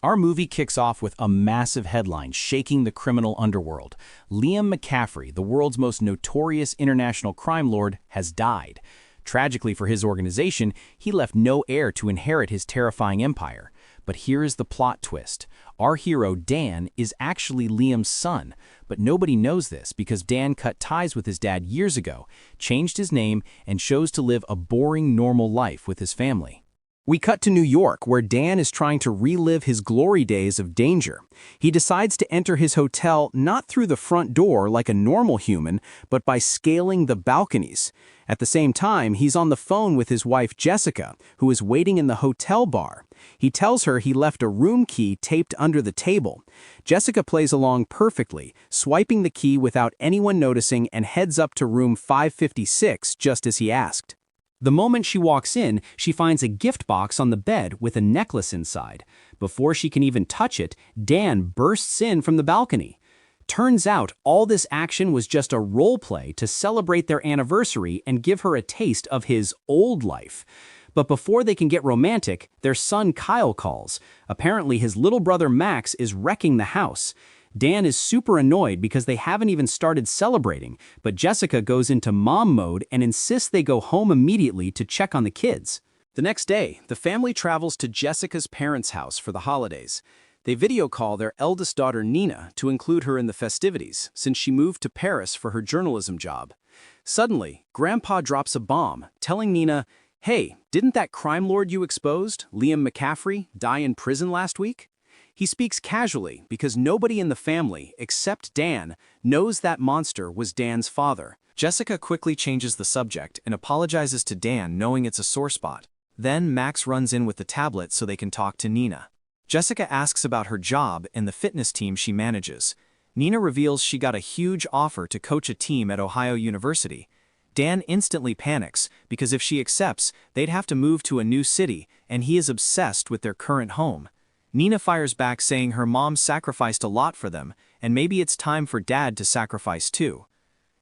Our movie kicks off with a massive headline shaking the criminal underworld. Liam McCaffrey, the world's most notorious international crime lord, has died. Tragically for his organization, he left no heir to inherit his terrifying empire. But here is the plot twist. Our hero, Dan, is actually Liam's son, but nobody knows this because Dan cut ties with his dad years ago, changed his name, and chose to live a boring, normal life with his family. We cut to New York, where Dan is trying to relive his glory days of danger. He decides to enter his hotel not through the front door like a normal human, but by scaling the balconies. At the same time, he's on the phone with his wife Jessica, who is waiting in the hotel bar. He tells her he left a room key taped under the table. Jessica plays along perfectly, swiping the key without anyone noticing and heads up to room 556 just as he asked. The moment she walks in, she finds a gift box on the bed with a necklace inside. Before she can even touch it, Dan bursts in from the balcony. Turns out all this action was just a role play to celebrate their anniversary and give her a taste of his old life. But before they can get romantic, their son Kyle calls. Apparently his little brother Max is wrecking the house. Dan is super annoyed because they haven't even started celebrating, but Jessica goes into mom mode and insists they go home immediately to check on the kids. The next day, the family travels to Jessica's parents' house for the holidays. They video call their eldest daughter Nina to include her in the festivities, since she moved to Paris for her journalism job. Suddenly, Grandpa drops a bomb, telling Nina, "Hey, didn't that crime lord you exposed, Liam McCaffrey, die in prison last week?" He speaks casually because nobody in the family, except Dan, knows that monster was Dan's father. Jessica quickly changes the subject and apologizes to Dan, knowing it's a sore spot. Then Max runs in with the tablet so they can talk to Nina. Jessica asks about her job and the fitness team she manages. Nina reveals she got a huge offer to coach a team at Ohio University. Dan instantly panics because if she accepts, they'd have to move to a new city, and he is obsessed with their current home. Nina fires back saying her mom sacrificed a lot for them, and maybe it's time for Dad to sacrifice too.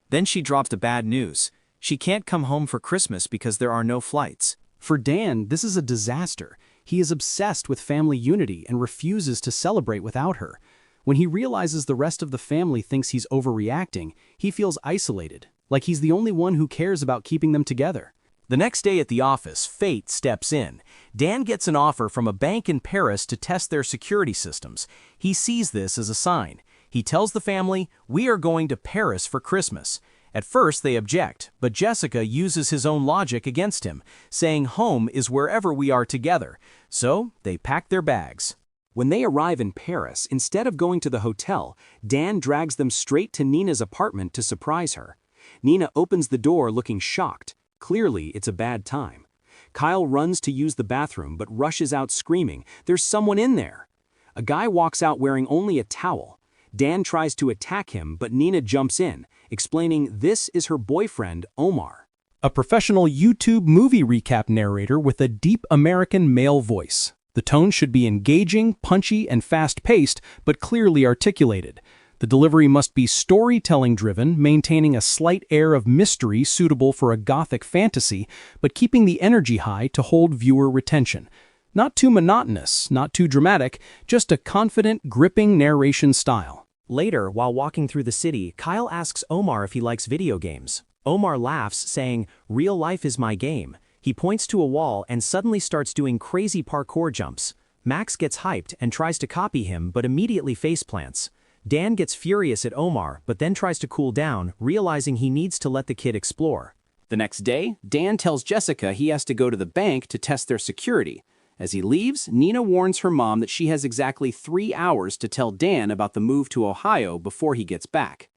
Then she drops the bad news. She can't come home for Christmas because there are no flights. For Dan, this is a disaster. He is obsessed with family unity and refuses to celebrate without her. When he realizes the rest of the family thinks he's overreacting, he feels isolated, like he's the only one who cares about keeping them together. The next day at the office, fate steps in. Dan gets an offer from a bank in Paris to test their security systems. He sees this as a sign. He tells the family, "We are going to Paris for Christmas." At first they object, but Jessica uses his own logic against him, saying home is wherever we are together. So they pack their bags. When they arrive in Paris, instead of going to the hotel, Dan drags them straight to Nina's apartment to surprise her. Nina opens the door looking shocked. Clearly, it's a bad time. Kyle runs to use the bathroom but rushes out screaming, "There's someone in there!" A guy walks out wearing only a towel. Dan tries to attack him, but Nina jumps in, explaining this is her boyfriend, Omar. A professional YouTube movie recap narrator with a deep American male voice. The tone should be engaging, punchy, and fast-paced, but clearly articulated. The delivery must be storytelling-driven, maintaining a slight air of mystery suitable for a gothic fantasy, but keeping the energy high to hold viewer retention. Not too monotonous, not too dramatic, just a confident, gripping narration style. Later, while walking through the city, Kyle asks Omar if he likes video games. Omar laughs, saying, "Real life is my game." He points to a wall and suddenly starts doing crazy parkour jumps. Max gets hyped and tries to copy him, but immediately faceplants. Dan gets furious at Omar, but then tries to cool down, realizing he needs to let the kid explore. The next day, Dan tells Jessica he has to go to the bank to test their security. As he leaves, Nina warns her mom that she has exactly 3 hours to tell Dan about the move to Ohio before he gets back.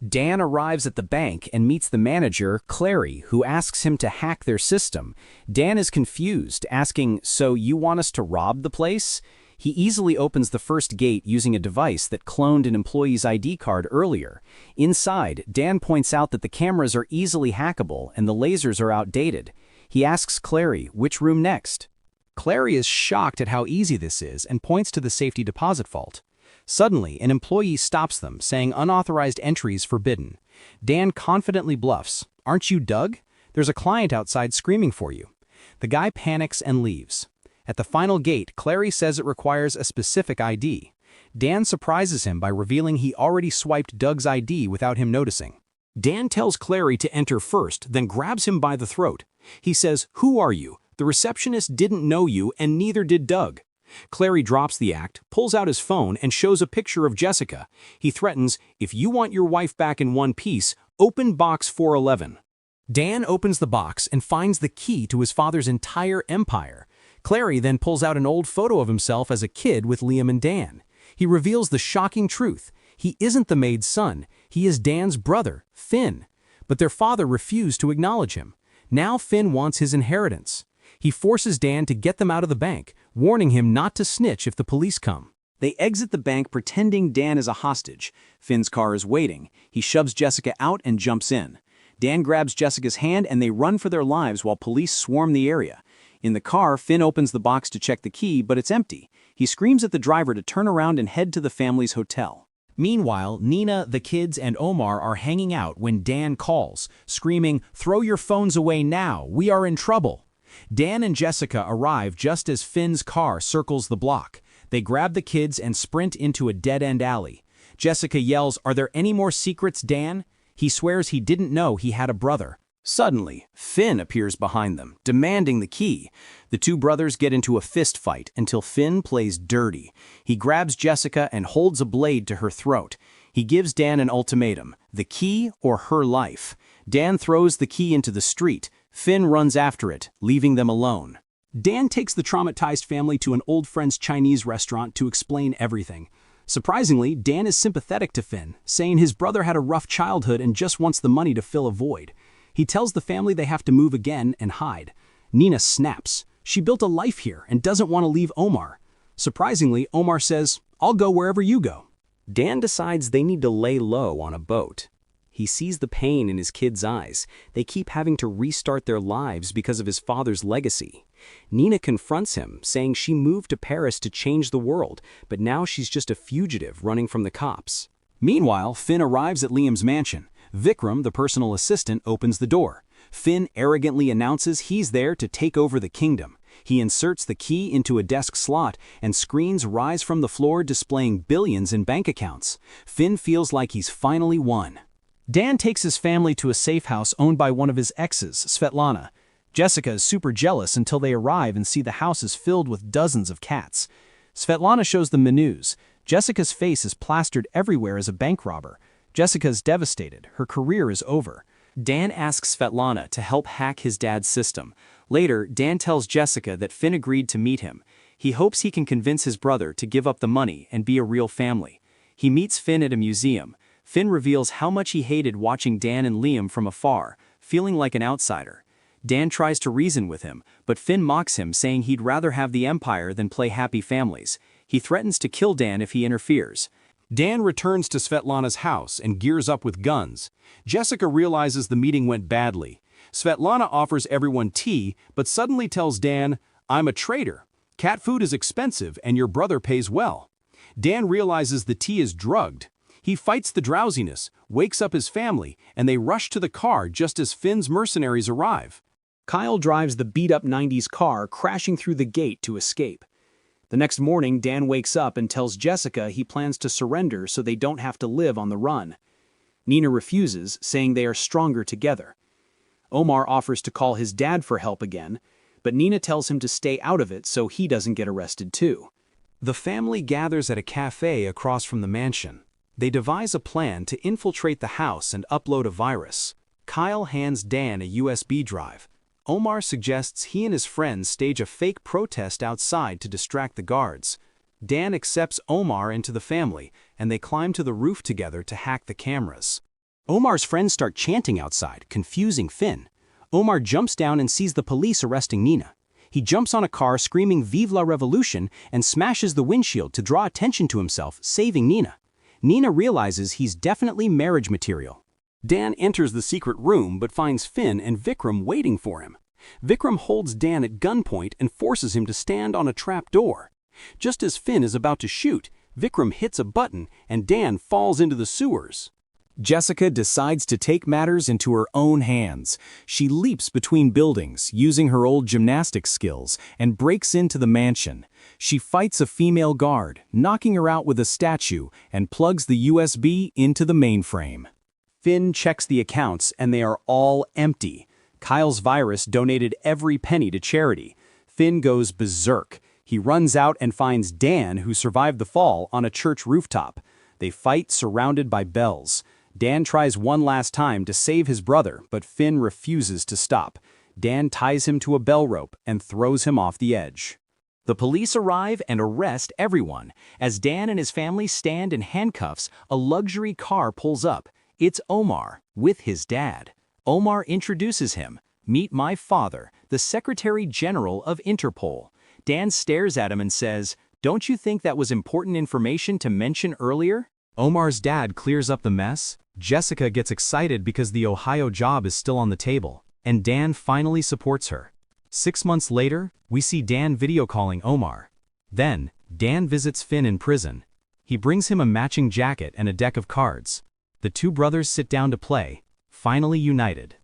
Dan arrives at the bank and meets the manager, Clary, who asks him to hack their system. Dan is confused, asking, "So you want us to rob the place?" He easily opens the first gate using a device that cloned an employee's ID card earlier. Inside, Dan points out that the cameras are easily hackable and the lasers are outdated. He asks Clary, which room next? Clary is shocked at how easy this is and points to the safety deposit vault. Suddenly, an employee stops them, saying unauthorized entries forbidden. Dan confidently bluffs, "Aren't you Doug? There's a client outside screaming for you." The guy panics and leaves. At the final gate, Clary says it requires a specific ID. Dan surprises him by revealing he already swiped Doug's ID without him noticing. Dan tells Clary to enter first, then grabs him by the throat. He says, "Who are you? The receptionist didn't know you, and neither did Doug." Clary drops the act, pulls out his phone, and shows a picture of Jessica. He threatens, "If you want your wife back in one piece, open box 411. Dan opens the box and finds the key to his father's entire empire. Clary then pulls out an old photo of himself as a kid with Liam and Dan. He reveals the shocking truth. He isn't the maid's son. He is Dan's brother, Finn. But their father refused to acknowledge him. Now Finn wants his inheritance. He forces Dan to get them out of the bank, warning him not to snitch if the police come. They exit the bank pretending Dan is a hostage. Finn's car is waiting. He shoves Jessica out and jumps in. Dan grabs Jessica's hand and they run for their lives while police swarm the area. In the car, Finn opens the box to check the key, but it's empty. He screams at the driver to turn around and head to the family's hotel. Meanwhile, Nina, the kids, and Omar are hanging out when Dan calls, screaming, "Throw your phones away now, we are in trouble." Dan and Jessica arrive just as Finn's car circles the block. They grab the kids and sprint into a dead-end alley. Jessica yells, "Are there any more secrets, Dan?" He swears he didn't know he had a brother. Suddenly, Finn appears behind them, demanding the key. The two brothers get into a fist fight until Finn plays dirty. He grabs Jessica and holds a blade to her throat. He gives Dan an ultimatum, the key or her life. Dan throws the key into the street. Finn runs after it, leaving them alone. Dan takes the traumatized family to an old friend's Chinese restaurant to explain everything. Surprisingly, Dan is sympathetic to Finn, saying his brother had a rough childhood and just wants the money to fill a void. He tells the family they have to move again and hide. Nina snaps. She built a life here and doesn't want to leave Omar. Surprisingly, Omar says, "I'll go wherever you go." Dan decides they need to lay low on a boat. He sees the pain in his kids' eyes. They keep having to restart their lives because of his father's legacy. Nina confronts him, saying she moved to Paris to change the world, but now she's just a fugitive running from the cops. Meanwhile, Finn arrives at Liam's mansion. Vikram, the personal assistant, opens the door. Finn arrogantly announces he's there to take over the kingdom. He inserts the key into a desk slot, and screens rise from the floor displaying billions in bank accounts. Finn feels like he's finally won. Dan takes his family to a safe house owned by one of his exes, Svetlana. Jessica is super jealous until they arrive and see the house is filled with dozens of cats. Svetlana shows them menus. Jessica's face is plastered everywhere as a bank robber. Jessica is devastated. Her career is over. Dan asks Svetlana to help hack his dad's system. Later, Dan tells Jessica that Finn agreed to meet him. He hopes he can convince his brother to give up the money and be a real family. He meets Finn at a museum. Finn reveals how much he hated watching Dan and Liam from afar, feeling like an outsider. Dan tries to reason with him, but Finn mocks him, saying he'd rather have the empire than play happy families. He threatens to kill Dan if he interferes. Dan returns to Svetlana's house and gears up with guns. Jessica realizes the meeting went badly. Svetlana offers everyone tea, but suddenly tells Dan, "I'm a traitor. Cat food is expensive and your brother pays well." Dan realizes the tea is drugged. He fights the drowsiness, wakes up his family, and they rush to the car just as Finn's mercenaries arrive. Kyle drives the beat-up 90s car, crashing through the gate to escape. The next morning, Dan wakes up and tells Jessica he plans to surrender so they don't have to live on the run. Nina refuses, saying they are stronger together. Omar offers to call his dad for help again, but Nina tells him to stay out of it so he doesn't get arrested too. The family gathers at a cafe across from the mansion. They devise a plan to infiltrate the house and upload a virus. Kyle hands Dan a USB drive. Omar suggests he and his friends stage a fake protest outside to distract the guards. Dan accepts Omar into the family, and they climb to the roof together to hack the cameras. Omar's friends start chanting outside, confusing Finn. Omar jumps down and sees the police arresting Nina. He jumps on a car screaming "Vive la Revolution" and smashes the windshield to draw attention to himself, saving Nina. Nina realizes he's definitely marriage material. Dan enters the secret room but finds Finn and Vikram waiting for him. Vikram holds Dan at gunpoint and forces him to stand on a trap door. Just as Finn is about to shoot, Vikram hits a button and Dan falls into the sewers. Jessica decides to take matters into her own hands. She leaps between buildings, using her old gymnastics skills, and breaks into the mansion. She fights a female guard, knocking her out with a statue, and plugs the USB into the mainframe. Finn checks the accounts, and they are all empty. Kyle's virus donated every penny to charity. Finn goes berserk. He runs out and finds Dan, who survived the fall, on a church rooftop. They fight surrounded by bells. Dan tries one last time to save his brother, but Finn refuses to stop. Dan ties him to a bell rope and throws him off the edge. The police arrive and arrest everyone. As Dan and his family stand in handcuffs, a luxury car pulls up. It's Omar, with his dad. Omar introduces him. "Meet my father, the Secretary General of Interpol." Dan stares at him and says, "Don't you think that was important information to mention earlier?" Omar's dad clears up the mess. Jessica gets excited because the Ohio job is still on the table, and Dan finally supports her. 6 months later, we see Dan video calling Omar. Then, Dan visits Finn in prison. He brings him a matching jacket and a deck of cards. The two brothers sit down to play, finally united.